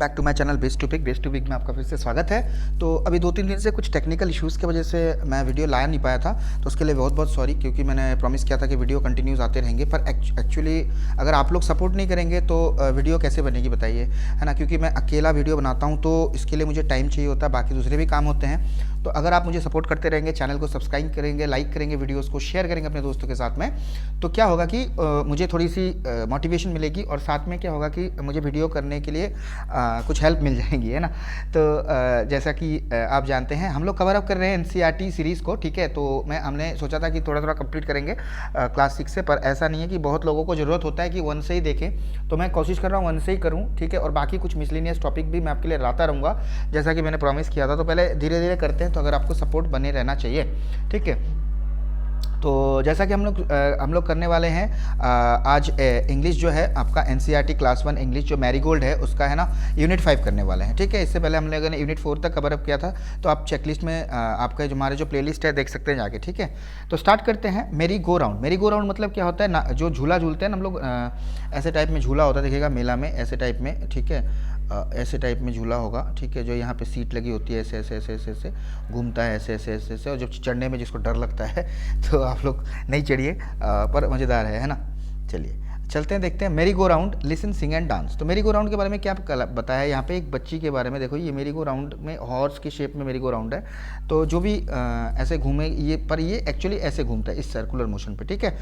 Back to my channel best topic में आपका फिर से स्वागत है। तो अभी 2-3 दिन से कुछ टेक्निकल इश्यूज़ की वजह से मैं वीडियो ला नहीं पाया था, तो उसके लिए बहुत बहुत सॉरी, क्योंकि मैंने प्रॉमिस किया था कि वीडियो कंटिन्यूस आते रहेंगे। पर एक्चुअली अगर आप लोग सपोर्ट नहीं करेंगे तो वीडियो कैसे बनेगी बताइए, है ना। क्योंकि मैं अकेला वीडियो बनाता हूँ तो इसके लिए मुझे टाइम चाहिए होता है, बाकी दूसरे भी काम होते हैं। तो अगर आप मुझे सपोर्ट करते रहेंगे, चैनल को सब्सक्राइब करेंगे, लाइक करेंगे, वीडियोस को शेयर करेंगे अपने दोस्तों के साथ में, तो क्या होगा कि मुझे थोड़ी सी मोटिवेशन मिलेगी और साथ में क्या होगा कि मुझे वीडियो करने के लिए कुछ हेल्प मिल जाएगी, है ना। तो जैसा कि आप जानते हैं हम लोग कवर अप कर रहे हैं एनसीईआरटी सीरीज़ को, ठीक है। तो हमने सोचा था कि थोड़ा थोड़ा कंप्लीट करेंगे क्लास 6 से, पर ऐसा नहीं है कि बहुत लोगों को ज़रूरत होता है कि 1 से ही देखें, तो मैं कोशिश कर रहा हूँ 1 से ही करूँ, ठीक है। और बाकी कुछ मिसलिनियस टॉपिक भी मैं आपके लिए लाता रहूँगा जैसा कि मैंने प्रॉमिस किया था। तो पहले धीरे धीरे करते हैं, तो अगर आपको सपोर्ट बने रहना चाहिए, ठीक है। तो जैसा कि हम लोग करने वाले हैं आज इंग्लिश जो है आपका एनसीईआरटी क्लास 1 इंग्लिश जो मैरीगोल्ड है उसका, है ना, यूनिट 5 करने वाले हैं, ठीक है। इससे पहले हम लोगों ने यूनिट 4 तक कवर अप किया था, तो आप चेकलिस्ट में आपका जो हमारे जो प्लेलिस्ट है देख सकते हैं जाके, ठीक है। तो स्टार्ट करते हैं। मेरी गो राउंड मतलब क्या होता है ना, जो झूला झूलते हैं ना हम लोग, ऐसे टाइप में झूला होता है, देखिएगा मेला में ऐसे टाइप में, ठीक है। ऐसे टाइप में झूला होगा, ठीक है, जो यहाँ पे सीट लगी होती है, ऐसे ऐसे ऐसे ऐसे ऐसे घूमता है, ऐसे ऐसे ऐसे ऐसे। और जब चढ़ने में जिसको डर लगता है तो आप लोग नहीं चढ़िए, पर मज़ेदार है ना। चलिए चलते हैं, देखते हैं। मेरी go round, listen, sing and dance. तो मेरी गो राउंड के बारे में क्या बताया यहाँ पे, एक बच्ची के बारे में। देखो ये मेरी गो राउंड में हॉर्स की शेप में मेरी गो राउंड है, तो जो भी ऐसे घूमे ये, पर ये एक्चुअली ऐसे घूमता है इस सर्कुलर मोशन पे, ठीक है।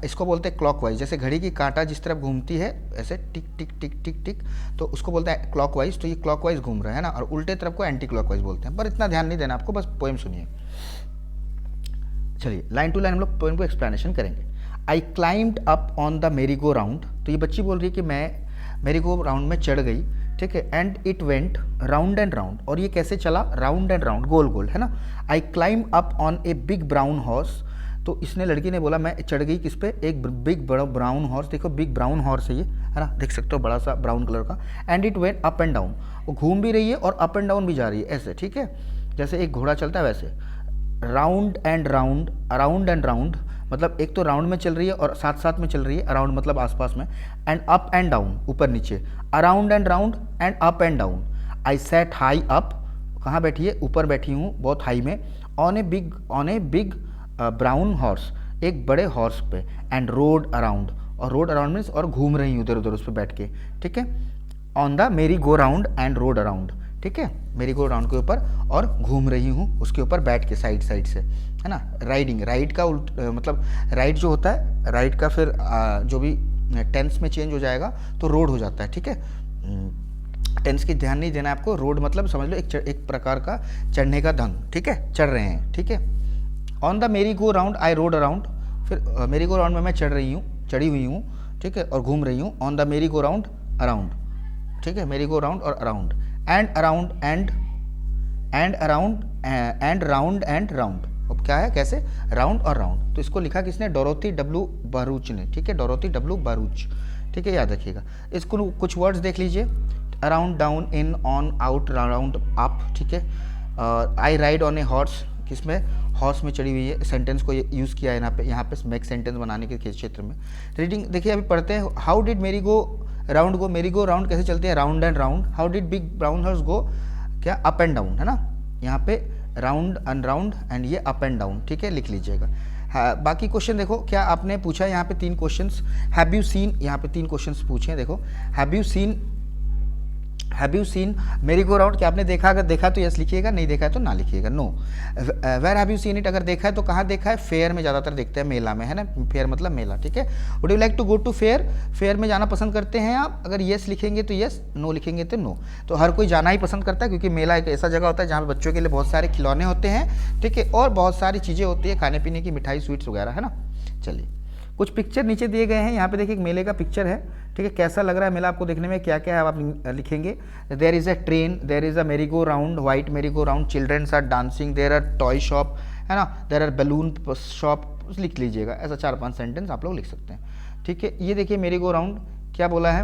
इसको बोलते हैं क्लॉकवाइज, जैसे घड़ी की कांटा जिस तरफ घूमती है ऐसे टिक टिक टिक टिक टिक, तो उसको बोलते हैं क्लॉकवाइज। तो ये क्लॉकवाइज घूम रहा है ना, और उल्टे तरफ को एंटी क्लॉकवाइज बोलते हैं, पर इतना ध्यान नहीं देना आपको, बस पोएम सुनिए। चलिए लाइन टू लाइन हम लोग पोएम को एक्सप्लेनेशन करेंगे। आई क्लाइम्ड अप ऑन द मेरी गो राउंड, तो ये बच्ची बोल रही है कि मैं मेरी गो राउंड में चढ़ गई, ठीक है। And it went round and round, और ये कैसे चला, राउंड एंड राउंड, गोल गोल, है ना। I climb up on a big brown horse, तो इसने लड़की ने बोला मैं चढ़ गई किस पे, एक बिग बड़ा ब्राउन हॉर्स। देखो बिग ब्राउन हॉर्स है ये, है ना, देख सकते हो बड़ा सा ब्राउन कलर का। And it went up and down, वो घूम भी रही है और अप एंड डाउन भी जा रही है ऐसे, ठीक है, जैसे एक घोड़ा चलता है वैसे। Round and round, around and round, मतलब एक तो राउंड में चल रही है और साथ साथ में चल रही है, अराउंड मतलब आसपास में। एंड अप एंड डाउन, ऊपर नीचे, around and round and up and down. I set high up, कहाँ बैठी है, ऊपर बैठी हूँ बहुत हाई में। On a big brown horse, एक बड़े हॉर्स पे। एंड रोड अराउंड, और रोड अराउंड मीन्स और घूम रही हूँ इधर उधर उस पर बैठ के, ठीक है। ऑन द मेरी go round and road around, ठीक है, मेरी गो राउंड के ऊपर और घूम रही हूँ उसके ऊपर बैठ के साइड साइड से, है ना। राइडिंग, राइड का मतलब राइड जो होता है, राइड का फिर जो भी टेंस में चेंज हो जाएगा तो रोड हो जाता है, ठीक है। टेंस की ध्यान नहीं देना है आपको, रोड मतलब समझ लो एक प्रकार का चढ़ने का ढंग, ठीक है, चढ़ रहे हैं, ठीक है। ऑन द मेरी go round I road around, फिर मेरी गो राउंड में मैं चढ़ी हुई हूँ, ठीक है, और घूम रही हूँ। ऑन द मेरी गो राउंड अराउंड, ठीक है, मेरी गो राउंड और around. And around and around and round and round, अब क्या है, कैसे, राउंड और राउंड। तो इसको लिखा किसने, डोरोथी डब्ल्यू बारूच ने, ठीक है, डोरोथी डब्ल्यू बारूच, ठीक है, याद रखिएगा। इसको कुछ वर्ड्स देख लीजिए, around, down, in, on, out, round, up, ठीक है। I ride on a horse, किसमें, हॉर्स में चढ़ी हुई है। सेंटेंस को यूज़ किया है यहाँ पे मेक सेंटेंस बनाने के क्षेत्र में। रीडिंग देखिए, अभी पढ़ते हैं। हाउ डिड मेरी गो राउंड गो, मेरी गो राउंड कैसे चलते हैं, round and round. How did big brown horse go, क्या, अप एंड डाउन, है ना। यहाँ पे राउंड एंड राउंड एंड ये अप एंड डाउन, ठीक है, लिख लीजिएगा। हाँ, बाकी क्वेश्चन देखो क्या आपने पूछा है यहाँ पे 3 क्वेश्चंस। हैव यू सीन, यहाँ पे 3 क्वेश्चंस पूछे हैं, देखो। हैव यू सीन मेरी गो राउंड, क्या आपने देखा, अगर देखा तो यस लिखिएगा, नहीं देखा है तो ना लिखिएगा, no. Where have you seen it, अगर देखा है तो कहाँ देखा है, फेयर में ज़्यादातर देखते हैं, मेला में, है ना, फेयर मतलब मेला, ठीक है। Would you like to go to fair, fair में जाना पसंद करते हैं आप, अगर यस लिखेंगे तो यस, नो लिखेंगे तो नो। तो हर कोई जाना ही पसंद करता है, क्योंकि मेला एक ऐसा जगह होता है जहाँ पर बच्चों के लिए बहुत सारे खिलौने होते हैं, ठीक है, और बहुत सारी चीज़ें होती है खाने पीने की, मिठाई, स्वीट्स वगैरह, है ना। चलिए कुछ पिक्चर नीचे दिए गए हैं, यहाँ पे देखिए एक मेले का पिक्चर है, ठीक है। कैसा लग रहा है मेला आपको देखने में, क्या क्या है आप लिखेंगे। There is a train, there is a merry go round, white merry go round, childrens are dancing, there are toy shop, है ना, देयर आर बैलून शॉप, लिख लीजिएगा। ऐसा 4-5 सेंटेंस आप लोग लिख सकते हैं, ठीक है। ये देखिए मेरी गो राउंड क्या बोला है,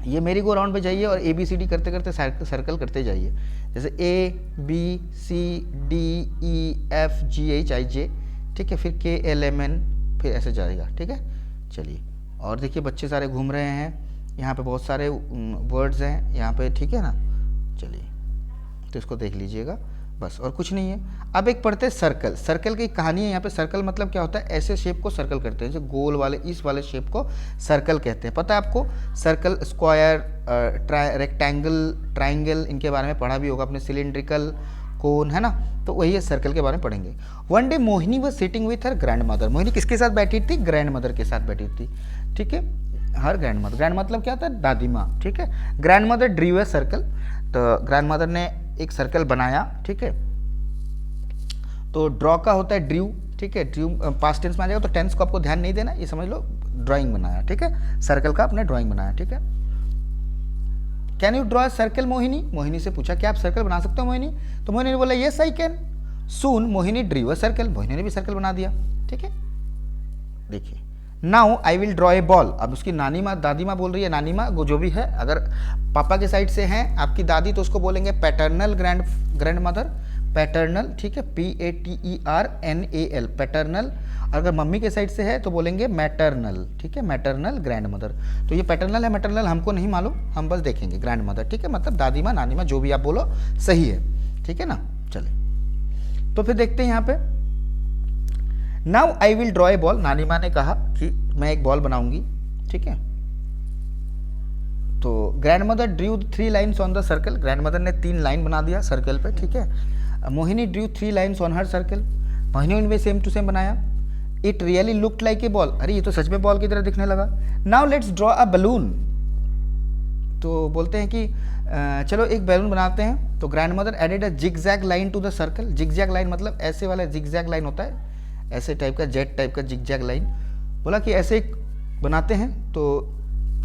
ये मेरी गो राउंड पे जाइए और ABCD करते करते सर्कल करते जाइए, जैसे ABCDEFGHIJ, ठीक है, फिर KLMN, फिर ऐसे जाएगा, ठीक है। चलिए और देखिए बच्चे सारे घूम रहे हैं, यहाँ पे बहुत सारे वर्ड्स हैं यहाँ पे, ठीक है ना। चलिए तो इसको देख लीजिएगा बस, और कुछ नहीं है। अब एक पढ़ते हैं सर्कल। सर्कल की कहानी है यहाँ पे। सर्कल मतलब क्या होता है, ऐसे शेप को सर्कल करते हैं, जैसे गोल वाले इस वाले शेप को सर्कल कहते हैं। पता है आपको, सर्कल, स्क्वायर, रेक्टेंगल, ट्राइंगल, इनके बारे में पढ़ा भी होगा आपने, सिलिंड्रिकल, कोन, है ना। तो वही है, सर्कल के बारे में पढ़ेंगे। One day Mohini was sitting with her grand mother. Mohini किसके साथ बैठी थी, ग्रैंड मदर के साथ बैठी थी, ठीक है। हर ग्रैंड मदर, ग्रैंड मतलब क्या होता है, दादी माँ, ठीक है। ग्रैंड मदर ड्रीव ए सर्कल, तो ग्रैंड मदर ने एक सर्कल बनाया, ठीक है। तो ड्रॉ का होता है ड्रीव, ठीक है। ड्रीव पास्ट टेंस में आ जाएगा, तो टेंस को आपको ध्यान नहीं देना, ये समझ लो ड्राइंग बनाया, ठीक है। सर्कल का आपने ड्राइंग बनाया, ठीक है। Can you draw circle Mohini, Mohini से पूछा क्या आप सर्कल बना सकते हो मोहिनी, तो मोहिनी ने बोला yes I can. Soon Mohini ड्रीव a circle, Mohini ने भी सर्कल बना दिया, ठीक है। देखिए now I will draw a ball. अब उसकी नानी माँ, दादी माँ बोल रही है, नानी माँ जो भी है, अगर पापा के साइड से हैं आपकी दादी तो उसको बोलेंगे पैटर्नल ग्रैंड मदर, पैटर्नल, ठीक है, PATERNAL, पैटर्नल। अगर मम्मी के साइड से है तो बोलेंगे मैटरनल, ठीक है, मैटरनल ग्रैंड मदर। तो ये पैटर्नल है मैटरनल हमको नहीं मालूम, हम बस देखेंगे ग्रैंड मदर, ठीक है, मतलब दादी माँ, नानी माँ, जो भी आप बोलो सही है, ठीक है ना। चले तो फिर देखते हैं यहाँ पे, now I will draw a ball. नानी माँ ने कहा कि मैं एक बॉल बनाऊंगी, ठीक है। तो grand mother Drew 3 lines on the circle, grand mother ने 3 लाइन बना दिया सर्कल पे, ठीक है। Mohini Drew 3 lines on her circle, Mohini ने सेम टू सेम बनाया। It really looked like a ball, अरे ये तो सच में बॉल की तरह दिखने लगा। Now let's draw a balloon, तो बोलते हैं कि चलो एक बैलून बनाते हैं। तो grand mother added a zigzag line to the circle. Zigzag line मतलब ऐसे वाला जिगजैग लाइन होता है, ऐसे टाइप का, जेट टाइप का जिगजैग लाइन। बोला कि ऐसे एक बनाते हैं, तो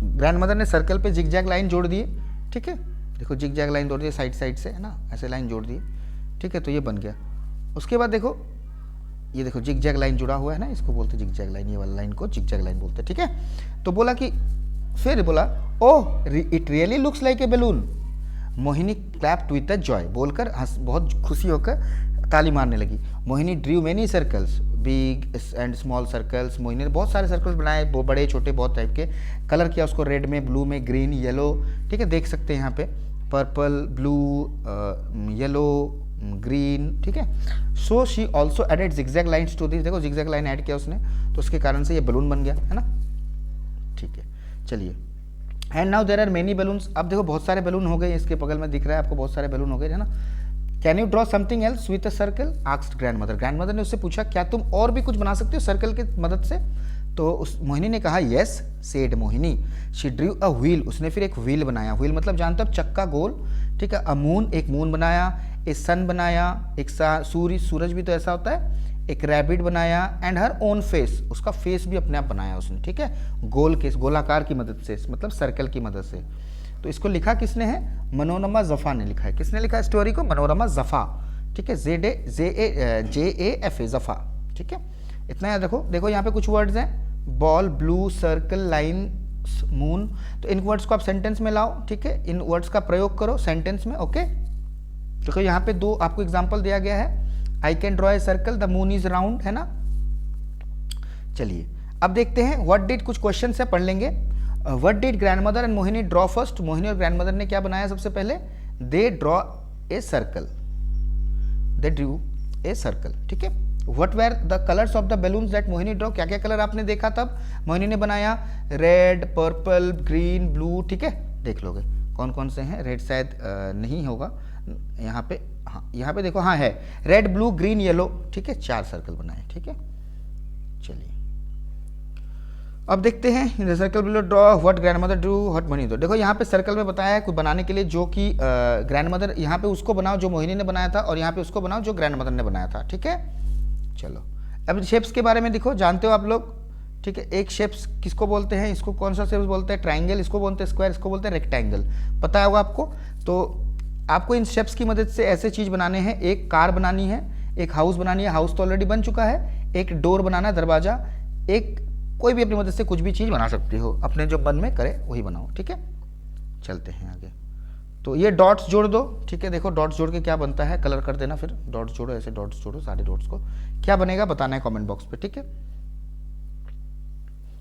ग्रैंड मदर ने सर्कल पे जिगजैग लाइन जोड़ दिए, ठीक है। देखो जिगजैग लाइन जोड़ दिए साइड साइड से, है ना, ऐसे लाइन जोड़ दिए, ठीक है। तो ये बन गया। उसके बाद देखो ये देखो जिगजैग लाइन जुड़ा हुआ है ना, इसको बोलते हैं जिगजैग लाइन, ये वाला लाइन को जिगजैग लाइन बोलते हैं, ठीक है। तो बोला कि फिर बोला oh it really looks like a balloon. Mohini clapped with the Joy, बोलकर हंस, बहुत खुशी होकर ताली मारने लगी। Mohini Drew many circles, big and small circles. Mohini ने बहुत सारे सर्कल्स बनाए, वो बड़े छोटे बहुत टाइप के, कलर किया उसको रेड में, ब्लू में, ग्रीन, येलो, ठीक है, देख सकते हैं यहाँ पे, पर्पल, ब्लू, येलो, ग्रीन, ठीक है। So she also added zigzag lines to this, देखो जिगजैग लाइन ऐड किया उसने, तो उसके कारण से ये बलून बन गया, है ना, ठीक है। चलिए and now there are many balloons. अब देखो बहुत सारे बलून हो गए, इसके बगल में दिख रहा है आपको बहुत सारे बलून हो गए, है ना। Can you draw something else with a circle, asked grand mother. Grand mother ने उससे पूछा क्या तुम और भी कुछ बना सकते हो सर्कल की मदद से। तो उस मोहिनी ने कहा yes, said Mohini. She drew a wheel, उसने फिर एक व्हील बनाया। व्हील मतलब जानते हो चक्का गोल, ठीक है। अ मून, एक मून बनाया। ए सन बनाया, एक सूरज भी तो ऐसा होता है। एक रैबिट बनाया एंड हर ओन फेस, उसका फेस भी अपने आप बनाया उसने, ठीक है, गोल के गोलाकार की मदद से, मतलब सर्कल की मदद से। तो इसको लिखा किसने है, मनोरमा जफा ने लिखा है। किसने लिखा है स्टोरी को, मनोरमा जफा, ठीक है, JAFA जफा, ठीक है। इतना याद रखो। देखो यहाँ पे कुछ वर्ड्स हैं, ball, blue, circle, line, moon. तो इन वर्ड्स को आप सेंटेंस में लाओ, ठीक है, इन वर्ड्स का प्रयोग करो सेंटेंस में, ओके। देखो यहाँ पे 2 आपको एग्जाम्पल दिया गया है, I can draw a circle, the moon is round, है ना। चलिए अब देखते हैं व्हाट डिड, कुछ क्वेश्चन है पढ़ लेंगे। What did grand mother and Mohini draw first, Mohini और ग्रैंड मदर ने क्या बनाया सबसे पहले, they draw a circle, they Drew a circle, ठीक है। What were the colours of the balloons that Mohini draw, क्या क्या कलर आपने देखा तब मोहिनी ने बनाया, रेड, पर्पल, ग्रीन, ब्लू, ठीक है, देख लोगे कौन कौन से हैं। रेड शायद नहीं होगा यहाँ पे, हाँ यहाँ पे देखो, हाँ है, रेड, ब्लू, ग्रीन, येलो, ठीक है, 4 सर्कल बनाए, ठीक है। चलिए अब देखते हैं circle below draw what grand mother Drew what Mohini draw. देखो यहाँ पे सर्कल में बताया है कुछ बनाने के लिए, जो कि ग्रैंड मदर, यहाँ पे उसको बनाओ जो मोहिनी ने बनाया था, और यहाँ पे उसको बनाओ जो ग्रैंड मदर ने बनाया था, ठीक है। चलो अब शेप्स के बारे में देखो, जानते हो आप लोग, ठीक है। एक शेप्स किसको बोलते हैं, इसको कौन सा शेप्स बोलते हैं, ट्राइंगल, इसको बोलते हैं स्क्वायर, इसको बोलते हैं रेक्टेंगल, पता होगा आपको। तो आपको इन शेप्स की मदद से ऐसे चीज़ बनाने हैं, एक कार बनानी है, एक हाउस बनानी है, हाउस तो ऑलरेडी बन चुका है, एक डोर बनाना है, दरवाजा, एक कोई भी अपनी मदद से कुछ भी चीज़ बना सकते हो, अपने जो मन में करे वही बनाओ, ठीक है। चलते हैं आगे। तो ये डॉट्स जोड़ दो, ठीक है। देखो डॉट्स जोड़ के क्या बनता है, कलर कर देना, फिर डॉट्स जोड़ो, ऐसे डॉट्स जोड़ो सारे डॉट्स को, क्या बनेगा बताना है कमेंट बॉक्स पे, ठीक है।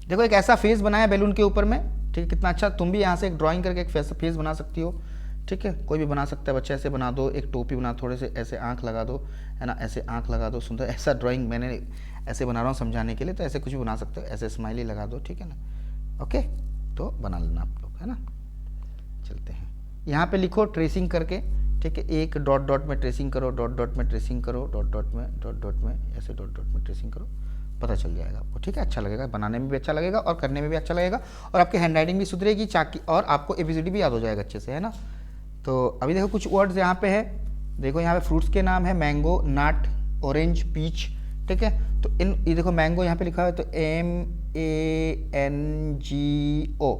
देखो एक ऐसा फेस बनाया बैलून के ऊपर में, ठीक है, कितना अच्छा। तुम भी यहाँ से एक ड्राइंग करके एक फेस बना सकती हो, ठीक है, कोई भी बना सकता है बच्चा। ऐसे बना दो, एक टोपी बना, थोड़े से ऐसे आँख लगा दो, है ना, ऐसे आँख लगा दो सुंदर। ऐसा ड्राइंग मैंने ऐसे बना रहा हूँ समझाने के लिए, तो ऐसे कुछ भी बना सकते हो, ऐसे स्माइली लगा दो, ठीक है ना। ओके, तो बना लेना आप लोग, है ना। चलते हैं, यहाँ पे लिखो ट्रेसिंग करके, ठीक है, एक डॉट डॉट में ट्रेसिंग करो, डॉट डॉट में ट्रेसिंग करो, डॉट डॉट में ऐसे डॉट डॉट में ट्रेसिंग करो, पता चल जाएगा आपको, ठीक है। अच्छा लगेगा, बनाने में भी अच्छा लगेगा और करने में भी अच्छा लगेगा, और आपकी हैंड राइटिंग भी सुधरेगी चाकी, और आपको ABCD भी याद हो जाएगा अच्छे से, है ना। तो अभी देखो कुछ वर्ड्स यहाँ पे है, देखो यहाँ पे फ्रूट्स के नाम है, मैंगो, नट, ऑरेंज, पीच, ठीक है। तो ये देखो मैंगो यहाँ पे लिखा है तो MANGO,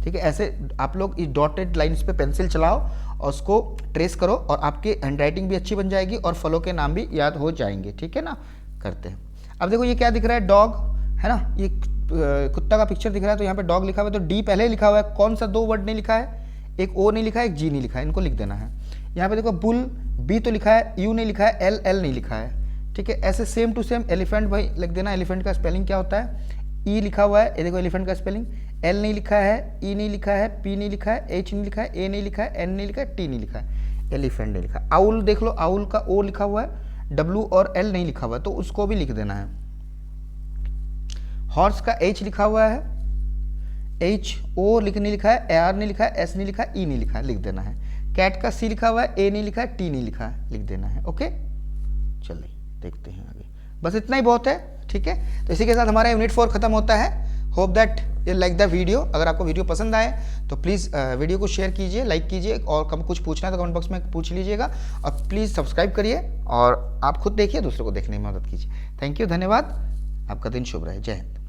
ठीक है। ऐसे आप लोग इस डॉटेड लाइन्स पे पेंसिल चलाओ और उसको ट्रेस करो, और आपकी हैंड राइटिंग भी अच्छी बन जाएगी और फलों के नाम भी याद हो जाएंगे, ठीक है ना। करते हैं, अब देखो ये क्या दिख रहा है, डॉग, है ना, ये कुत्ता का पिक्चर दिख रहा है, तो यहाँ पे डॉग लिखा हुआ है, तो D पहले लिखा हुआ है, कौन सा 2 वर्ड नहीं लिखा है, एक O नहीं लिखा है, एक G नहीं लिखा है, इनको लिख देना है। यहाँ पे देखो बुल, B तो लिखा है, U नहीं लिखा है, L नहीं लिखा है, ठीक है। ऐसे सेम टू सेम एलिफेंट भाई लिख देना। एलिफेंट का स्पेलिंग क्या होता है, E लिखा हुआ है, ये देखो एलिफेंट का स्पेलिंग, L नहीं लिखा है, E नहीं लिखा है, P नहीं लिखा है, H नहीं लिखा है, A नहीं लिखा है, N नहीं लिखा है, T नहीं लिखा है, एलिफेंट नहीं लिखा। आउल देख लो, आउल का O लिखा हुआ है, W और L नहीं लिखा हुआ है, तो उसको भी लिख देना है। हॉर्स का H लिखा हुआ है, H O नहीं लिखा है, AR नहीं लिखा है, S नहीं लिखा है, E नहीं लिखा है, लिख देना है। कैट का C लिखा हुआ है, A नहीं लिखा है, T नहीं लिखा है, लिख देना है। ओके, चलिए देखते हैं आगे, बस इतना ही बहुत है, ठीक है। तो इसी के साथ हमारा यूनिट 4 खत्म होता है। Hope that you like the video. अगर आपको वीडियो पसंद आए तो प्लीज़ वीडियो को शेयर कीजिए, लाइक कीजिए, और कम कुछ पूछना है तो कमेंट बॉक्स में पूछ लीजिएगा, और प्लीज़ सब्सक्राइब करिए, और आप खुद देखिए, दूसरों को देखने में मदद कीजिए। थैंक यू, धन्यवाद, आपका दिन शुभ रहे, जय हिंद।